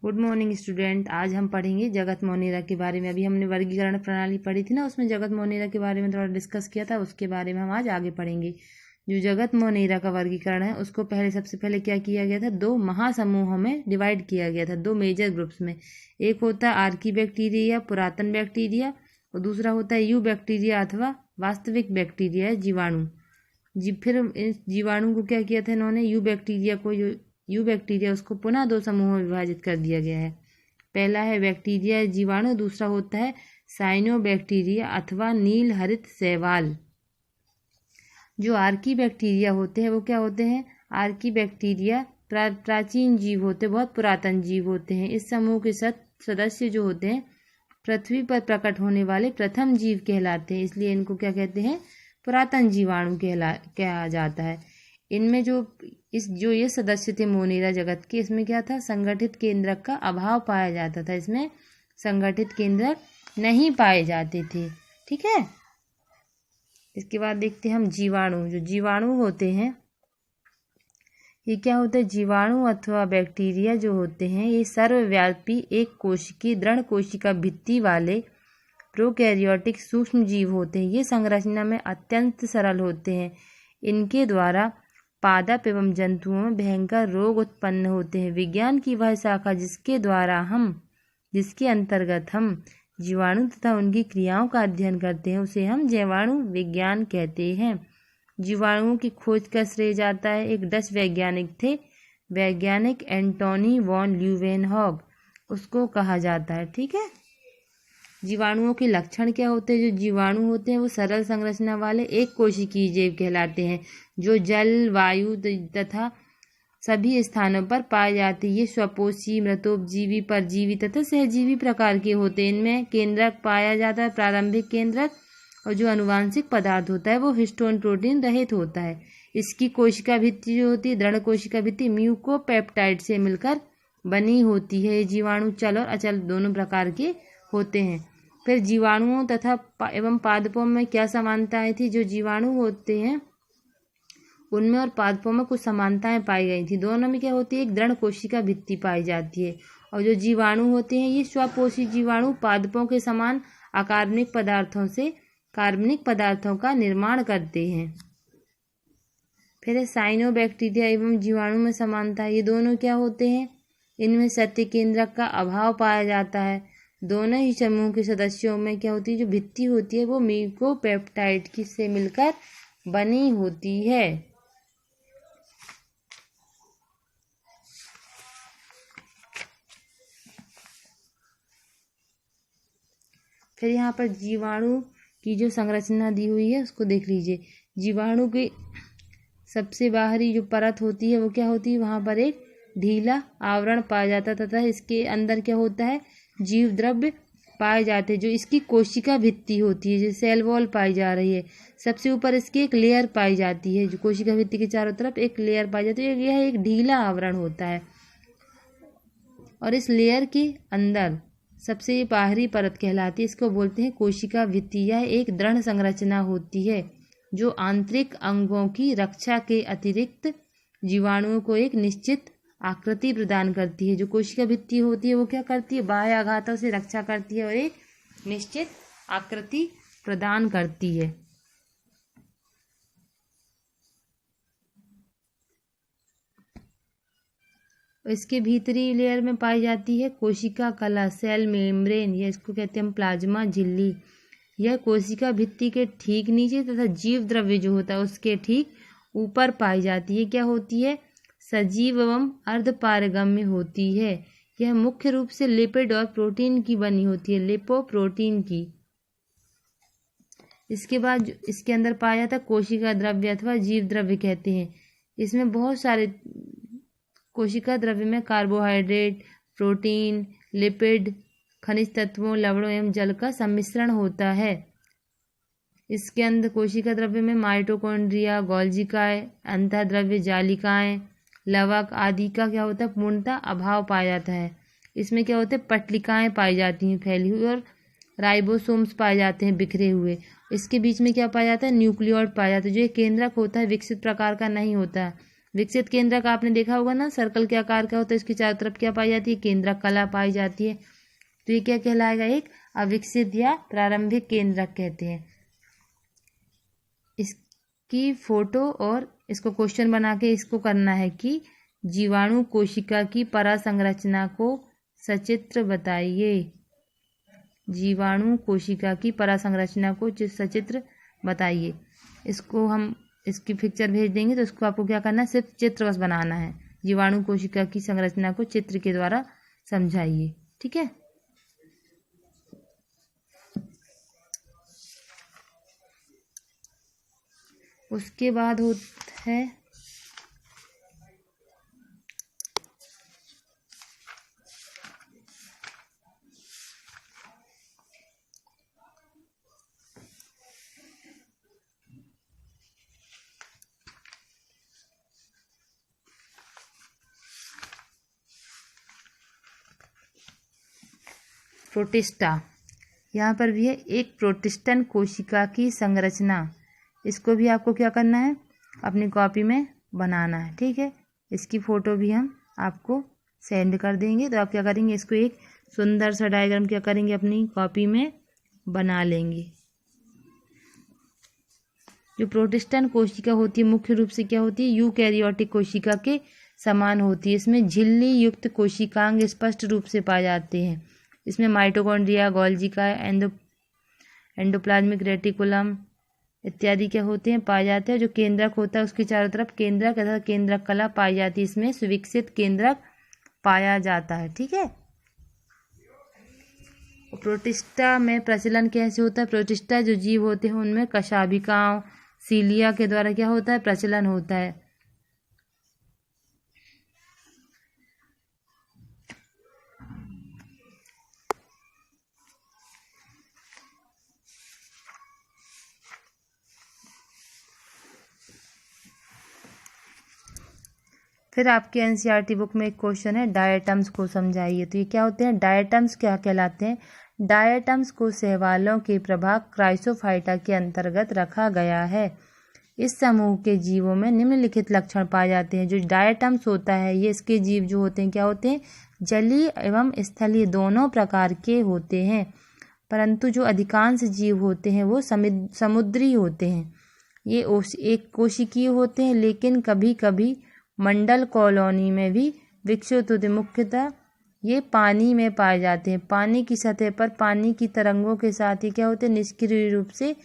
Good morning student. आज हम पढ़ेंगे जगत मोनेरा के बारे में। अभी हमने वर्गीकरण प्रणाली पढ़ी थी ना, उसमें जगत मोनेरा के बारे में थोड़ा डिस्कस किया था, उसके बारे में हम आज आगे पढ़ेंगे। जो जगत मोनेरा का वर्गीकरण है उसको सबसे पहले क्या किया गया था, दो महासमूहों में डिवाइड किया गया था, दो मेजर ग्रुप्स में। एक होता है आर्की बैक्टीरिया, पुरातन बैक्टीरिया, और दूसरा होता है यू बैक्टीरिया अथवा वास्तविक बैक्टीरिया, जीवाणु। फिर इस जीवाणु को क्या किया था इन्होंने, यू बैक्टीरिया उसको पुनः दो समूहों में विभाजित कर दिया गया है। पहला है बैक्टीरिया जीवाणु, दूसरा होता है साइनो बैक्टीरिया अथवा नील हरित शैवाल। जो आर्की बैक्टीरिया होते हैं वो क्या होते हैं, आर्की बैक्टीरिया प्राचीन जीव होते हैं, बहुत पुरातन जीव होते हैं। इस समूह के सदस्य जो होते हैं पृथ्वी पर प्रकट होने वाले प्रथम जीव कहलाते हैं, इसलिए इनको क्या कहते हैं, पुरातन जीवाणु कहा जाता है। इनमें जो ये सदस्य थे मोनेरा जगत के, इसमें क्या था, संगठित केंद्रक का अभाव पाया जाता था। इसमें संगठित केंद्रक नहीं पाए जाते थे। ठीक है, इसके बाद देखते हैं हम जीवाणु। जो जीवाणु होते हैं ये क्या होता है, जीवाणु अथवा बैक्टीरिया जो होते हैं ये सर्वव्यापी एक कोशिकीय दृढ़ कोशिका भित्ति वाले प्रोकैरियोटिक सूक्ष्म जीव होते हैं। ये संरचना में अत्यंत सरल होते हैं। इनके द्वारा पादप एवं जंतुओं में भयंकर रोग उत्पन्न होते हैं। विज्ञान की वह शाखा जिसके अंतर्गत हम जीवाणु तथा उनकी क्रियाओं का अध्ययन करते हैं उसे हम जीवाणु विज्ञान कहते हैं। जीवाणुओं की खोज का श्रेय जाता है, एक डच वैज्ञानिक थे, वैज्ञानिक एंटोनी वॉन ल्यूवेनहॉग, उसको कहा जाता है। ठीक है, जीवाणुओं के लक्षण क्या होते हैं, जो जीवाणु होते हैं वो सरल संरचना वाले एक कोशिकीय जीव कहलाते हैं, जो जल, वायु तथा सभी स्थानों पर पाए जाते हैं। ये स्वपोषी, मृतोपजीवी, परजीवी तथा सहजीवी प्रकार के होते हैं। इनमें केंद्रक पाया जाता है, प्रारंभिक केंद्रक, और जो अनुवांशिक पदार्थ होता है वो हिस्टोन प्रोटीन रहित होता है। इसकी कोशिका भित्ति जो होती है, दृढ़ कोशिका भित्ति म्यूकोपेप्टाइड से मिलकर बनी होती है। ये जीवाणु चल और अचल दोनों प्रकार के होते हैं। फिर जीवाणुओं तथा एवं पादपों में क्या समानताएं थी, जो जीवाणु होते हैं उनमें और पादपों में कुछ समानताएं पाई गई थी। दोनों में क्या होती है, एक दृढ़ कोशिका भित्ति पाई जाती है। और जो जीवाणु होते हैं ये स्वपोषी जीवाणु पादपों के समान कार्बनिक पदार्थों का निर्माण करते हैं। फिर साइनो बैक्टीरिया एवं जीवाणु में समानता, ये दोनों क्या होते हैं, इनमें सत्य केंद्रक का अभाव पाया जाता है। दोनों ही समूह के सदस्यों में क्या होती है, जो भित्ति होती है वो म्यूकोपेप्टाइड की से मिलकर बनी होती है। फिर यहाँ पर जीवाणु की जो संरचना दी हुई है उसको देख लीजिए। जीवाणु की सबसे बाहरी जो परत होती है वो क्या होती है, वहाँ पर एक ढीला आवरण पाया जाता है तथा इसके अंदर क्या होता है, जीव द्रव्य पाए जाते हैं। जो इसकी कोशिका भित्ति होती है, जो सेल वॉल पाई जा रही है, सबसे ऊपर इसकी एक लेयर पाई जाती है। जो कोशिका भित्ति के चारों तरफ एक लेयर पाई जाती है, यह एक ढीला आवरण होता है। और इस लेयर के अंदर सबसे बाहरी परत कहलाती है, इसको बोलते हैं कोशिका भित्ति। यह एक दृढ़ संरचना होती है जो आंतरिक अंगों की रक्षा के अतिरिक्त जीवाणुओं को एक निश्चित आकृति प्रदान करती है। जो कोशिका भित्ति होती है वो क्या करती है, बाह्य आघातों से रक्षा करती है और एक निश्चित आकृति प्रदान करती है। इसके भीतरी लेयर में पाई जाती है कोशिका कला, सेल मेम्ब्रेन, या इसको कहते हैं हम प्लाज्मा झिल्ली। यह कोशिका भित्ति के ठीक नीचे तथा जीव द्रव्य जो होता है उसके ठीक ऊपर पाई जाती है। क्या होती है, सजीव एवं अर्धपारगम्य होती है। यह मुख्य रूप से लिपिड और प्रोटीन की बनी होती है, लिपोप्रोटीन की। इसके बाद इसके अंदर पाया जाता है कोशिका द्रव्य अथवा जीव द्रव्य कहते हैं। इसमें बहुत सारे कोशिका द्रव्य में कार्बोहाइड्रेट, प्रोटीन, लिपिड, खनिज तत्वों, लवणों एवं जल का सम्मिश्रण होता है। इसके अंदर कोशिका द्रव्य में माइटोकॉन्ड्रिया, गोल्जिकाएं, अंतःद्रव्य जालिकाएं, लवक आदि का क्या होता है, पूर्णतः अभाव पाया जाता है। इसमें क्या होते हैं, पट्टिकाएं पाई जाती हैं फैली हुई, और राइबोसोम्स पाए जाते हैं बिखरे हुए। इसके बीच में क्या पाया जाता है, न्यूक्लियोइड पाया जाता है। जो एक केंद्रक होता है विकसित प्रकार का नहीं होता है, विकसित केंद्रक आपने देखा होगा ना, सर्कल के आकार का होता है, इसके चारों तरफ क्या पाई जाती है, केंद्रक कला पाई जाती है। तो ये क्या कहलाएगा, एक अविकसित या प्रारंभिक केंद्रक कहते हैं। इसकी फोटो और इसको क्वेश्चन बना के इसको करना है कि जीवाणु कोशिका की परासंरचना को सचित्र बताइए। जीवाणु कोशिका की परासंरचना को सचित्र बताइए। इसको हम इसकी पिक्चर भेज देंगे, तो इसको आपको क्या करना है, सिर्फ चित्र बस बनाना है। जीवाणु कोशिका की संरचना को चित्र के द्वारा समझाइए, ठीक है। उसके बाद होता है प्रोटिस्टा। यहाँ पर भी है एक प्रोटिस्टन कोशिका की संरचना। इसको भी आपको क्या करना है, अपनी कॉपी में बनाना है, ठीक है। इसकी फ़ोटो भी हम आपको सेंड कर देंगे। तो आप क्या करेंगे, इसको एक सुंदर सा डायग्राम क्या करेंगे, अपनी कॉपी में बना लेंगे। जो प्रोटिस्टन कोशिका होती है मुख्य रूप से क्या होती है, यूकैरियोटिक कोशिका के समान होती है। इसमें झिल्ली युक्त कोशिकांग स्पष्ट रूप से पाए जाते हैं। इसमें माइटोकॉन्ड्रिया, गोल्गी का एंडोप्लाज्मिक रेटिकुलम इत्यादि क्या होते हैं, पाए जाते हैं। जो केंद्रक होता है उसके चारों तरफ केंद्रक तथा केंद्रक कला पाई जाती है। इसमें सुविकसित केंद्रक पाया जाता है, ठीक है। प्रोटिस्टा में प्रचलन कैसे होता है, प्रोटिस्टा जो जीव होते हैं उनमें कशाभिकाओं, सीलिया के द्वारा क्या होता है, प्रचलन होता है। फिर आपके एनसीईआरटी बुक में एक क्वेश्चन है, डायटम्स को समझाइए। तो ये क्या होते हैं, डायटम्स क्या कहलाते हैं। डायटम्स को शैवालों के प्रभाग क्राइसोफाइटा के अंतर्गत रखा गया है। इस समूह के जीवों में निम्नलिखित लक्षण पाए जाते हैं। जो डायटम्स होता है ये इसके जीव जो होते हैं क्या होते हैं, जलीय एवं स्थलीय दोनों प्रकार के होते हैं। परंतु जो अधिकांश जीव होते हैं वो समुद्री होते हैं। ये एक कोशिकीय होते हैं, लेकिन कभी कभी मंडल कॉलोनी में भी विकसित होते। मुख्यतः ये पानी में पाए जाते हैं। पानी की सतह पर पानी की तरंगों के साथ ही क्या होते हैं, निष्क्रिय रूप से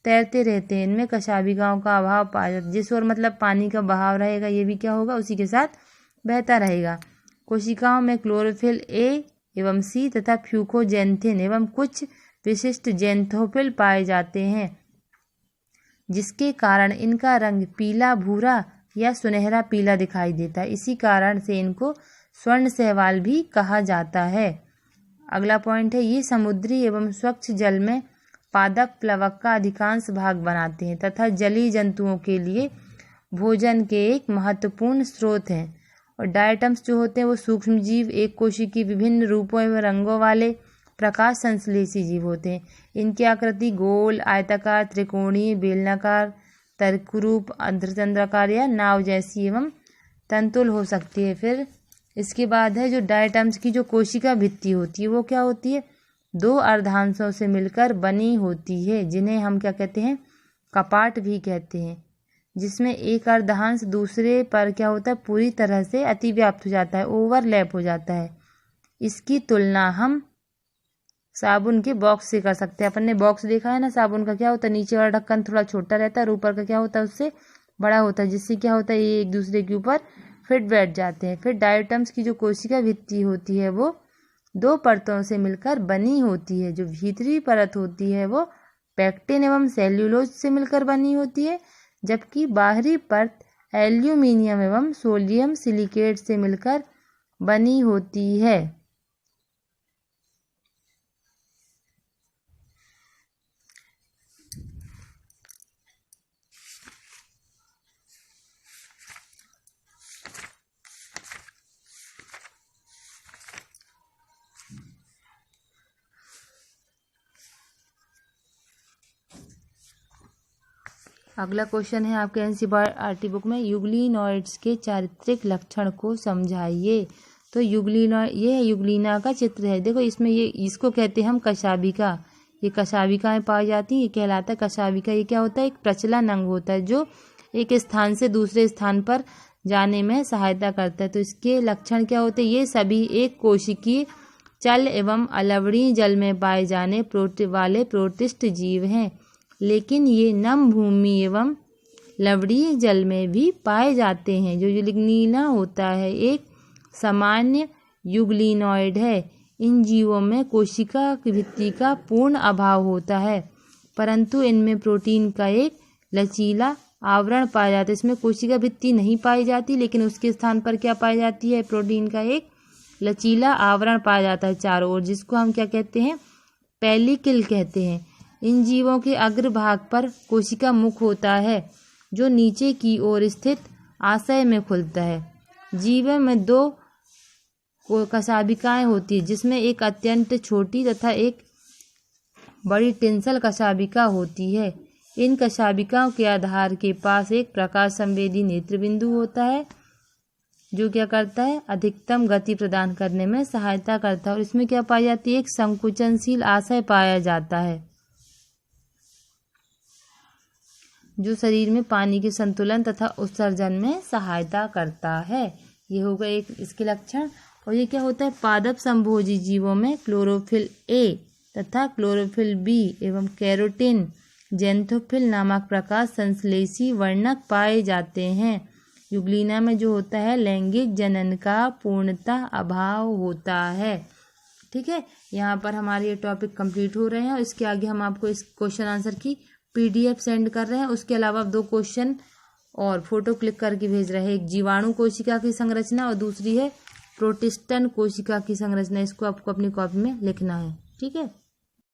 तैरते रहते हैं। इनमें कशाभिकाओं का अभाव पाया जाता है। जिस ओर मतलब पानी का बहाव रहेगा ये भी क्या होगा, उसी के साथ बहता रहेगा। कोशिकाओं में क्लोरोफिल ए एवं सी तथा फ्यूकोजेंथिन एवं कुछ विशिष्ट जेंथोफिल पाए जाते हैं, जिसके कारण इनका रंग पीला भूरा या सुनहरा पीला दिखाई देता है। इसी कारण से इनको स्वर्ण शैवाल भी कहा जाता है। अगला पॉइंट है, ये समुद्री एवं स्वच्छ जल में पादप प्लवक का अधिकांश भाग बनाते हैं तथा जलीय जंतुओं के लिए भोजन के एक महत्वपूर्ण स्रोत हैं। और डायटम्स जो होते हैं वो सूक्ष्म जीव, एक कोशिकीय, विभिन्न रूपों एवं रंगों वाले प्रकाश संश्लेषी जीव होते हैं। इनकी आकृति गोल, आयताकार, त्रिकोणीय, बेलनाकार, तर्करूप, अर्धचंद्राकार या नाव जैसी एवं तंतुल हो सकती है। फिर इसके बाद है जो डायटम्स की जो कोशिका भित्ति होती है वो क्या होती है, दो अर्धांशों से मिलकर बनी होती है, जिन्हें हम क्या कहते हैं, कपाट भी कहते हैं। जिसमें एक अर्धांश दूसरे पर क्या होता है, पूरी तरह से अतिव्याप्त हो जाता है, ओवरलैप हो जाता है। इसकी तुलना हम साबुन के बॉक्स से कर सकते हैं। अपन ने बॉक्स देखा है ना, साबुन का क्या होता है, नीचे वाला ढक्कन थोड़ा छोटा रहता है और ऊपर का क्या होता है उससे बड़ा होता है, जिससे क्या होता है ये एक दूसरे के ऊपर फिट बैठ जाते हैं। फिर डायटम्स की जो कोशिका भित्ति होती है वो दो परतों से मिलकर बनी होती है। जो भीतरी परत होती है वो पैक्टिन एवं सेल्यूलोज से मिलकर बनी होती है, जबकि बाहरी परत एल्यूमिनियम एवं सोडियम सिलिकेट से मिलकर बनी होती है। अगला क्वेश्चन है आपके एनसीईआरटी बुक में, यूग्लिनॉइड्स के चारित्रिक लक्षण को समझाइए। तो ये यूग्लिना का चित्र है। देखो इसमें ये इसको कहते हैं हम कशाभिका। ये कशाभिकाएं पाई जाती हैं, ये कहलाता है कशाभिका। ये क्या होता है? एक प्रचलन अंग होता है जो एक स्थान से दूसरे स्थान पर जाने में सहायता करता है। तो इसके लक्षण क्या होते हैं? ये सभी एक कोशिकीय जल एवं अलवणीय जल में पाए जाने वाले प्रोटिस्ट जीव हैं, लेकिन ये नम भूमि एवं लवणीय जल में भी पाए जाते हैं। जो यूग्लिना होता है एक सामान्य यूग्लिनॉइड है। इन जीवों में कोशिका की भित्ति का पूर्ण अभाव होता है, परंतु इनमें प्रोटीन का एक लचीला आवरण पाया जाता है। इसमें कोशिका भित्ति नहीं पाई जाती, लेकिन उसके स्थान पर क्या पाई जाती है? प्रोटीन का एक लचीला आवरण पाया जाता है चारों ओर, जिसको हम क्या कहते हैं? पेलिकल कहते हैं। इन जीवों के अग्रभाग पर कोशिका मुख होता है जो नीचे की ओर स्थित आशय में खुलता है। जीवों में दो कशाभिकाएं होती है, जिसमें एक अत्यंत छोटी तथा एक बड़ी टिंसल कशाभिका होती है। इन कशाभिकाओं के आधार के पास एक प्रकाश संवेदी नेत्र बिंदु होता है जो क्या करता है? अधिकतम गति प्रदान करने में सहायता करता है। और इसमें क्या पाई जाती है? एक संकुचनशील आशय पाया जाता है जो शरीर में पानी के संतुलन तथा उत्सर्जन में सहायता करता है। ये होगा एक इसके लक्षण। और ये क्या होता है? पादप संभोजी जीवों में क्लोरोफिल ए तथा क्लोरोफिल बी एवं कैरोटीन जेंथोफिल नामक प्रकाश संश्लेषी वर्णक पाए जाते हैं। यूग्लिना में जो होता है लैंगिक जनन का पूर्णतः अभाव होता है। ठीक है, यहाँ पर हमारे ये टॉपिक कंप्लीट हो रहे हैं और इसके आगे हम आपको इस क्वेश्चन आंसर की PDF सेंड कर रहे हैं। उसके अलावा 2 क्वेश्चन और फोटो क्लिक करके भेज रहे हैं। एक जीवाणु कोशिका की संरचना और दूसरी है प्रोटिस्टन कोशिका की संरचना। इसको आपको अपनी कॉपी में लिखना है। ठीक है।